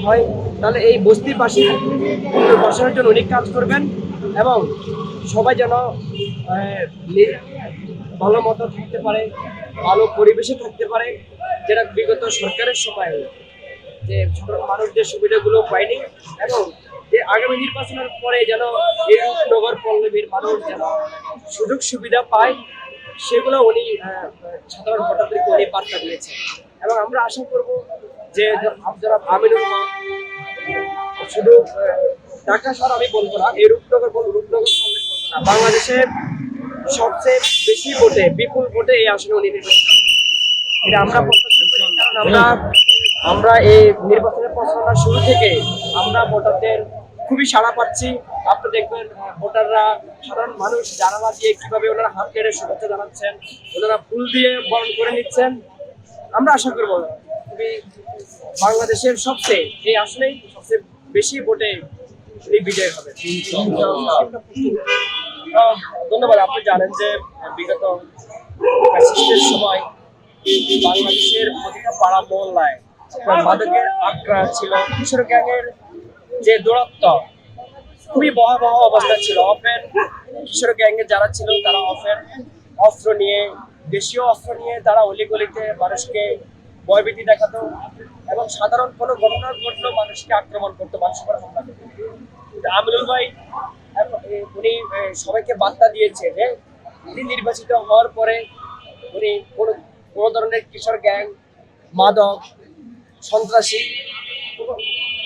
হয় তাহলে এই বস্তির পাশে বসানোর জন্য উনি কাজ করবেন এবং সবাই যেন ভালো মতো থাকতে পারে, ভালো পরিবেশে থাকতে পারে, যেটা বিগত সরকারের সময় যে সাধারণ মানুষ যে সুবিধাগুলো পায়নি এবং যে আগামী নির্বাচনের পরে যেন এই নগর পল্লবীর মানুষ যেন সুযোগ সুবিধা পায় সেগুলো উনি সাধারণ ভোটারদেরকে উনি বার্তা দিয়েছেন। এবং আমরা আশা করব যে যারা আমিনুল হক শুধু ঢাকা শহর আমি বলবো না, এই রূপনগর রূপনগর না, বাংলাদেশের সবচেয়ে বেশি ভোটে বিপুল ভোটে এই আসনে উনি নির্বাচিত হবেন। এটা আমরা প্রত্যাশা করি, কারণ আমরা এই নির্বাচনের প্রচারণা শুরু থেকে আমরা ভোটারদের খুবই সাড়া পাচ্ছি। আপনি দেখবেন ভোটাররা সাধারণ মানুষ জানালা দিয়ে কিভাবে ওনারা হাত কেড়ে শুভেচ্ছা জানাচ্ছেন, ওনারা ফুল দিয়ে বরণ করে নিচ্ছেন। আমরা আশা করবো খুবই বাংলাদেশের সবচেয়ে এই আসলেই সবচেয়ে বেশি ভোটে এই বিজয় হবে। ধন্যবাদ। আপনি জানেন যে বিগত ফ্যাসিস্টের সময় বাংলাদেশের প্রতিটা পাড়া মহল্লায় মাদকের আগ্রা ছিল, কিশোর গ্যাংয়ের যে দৌরাত্ম খুবই ভয়াবহ অবস্থা ছিল। অফেন কিশোর গ্যাংয়ে যারা ছিল তারা অফেন অস্ত্র নিয়ে, দেশীয় অস্ত্র নিয়ে তারা অলিগলিতে মানুষকে ভয়ভীতি দেখাতো এবং সাধারণ কোনো ঘটনা ঘটলেও মানুষকে আক্রমণ করতো, মানুষের উপর হামলা করতো। আমিনুল ভাই উনি সবাইকে বার্তা দিয়েছে যে উনি নির্বাচিত হওয়ার পরে উনি কোনো ধরনের কিশোর গ্যাং, মাদক, সন্ত্রাসী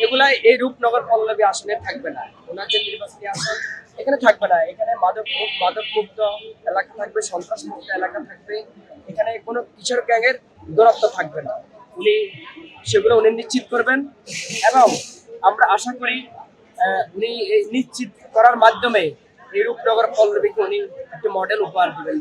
এগুলা এই রূপনগর পল্লবী আসনে থাকবে না। ওনার যে নির্বাচনী আসন এখানে থাকবে না। এখানে মাদক মুক্ত এলাকা থাকবে, সন্ত্রাস মুক্ত এলাকা থাকবে, এখানে কোনো কিশোর গ্যাংয়ের দৌরাত্ম থাকবে না। উনি সেগুলো উনি নিশ্চিত করবেন এবং আমরা আশা করি উনি এই নিশ্চিত করার মাধ্যমে এই রূপনগর পল্লবীকে উনি একটি মডেল উপহার দেবেন।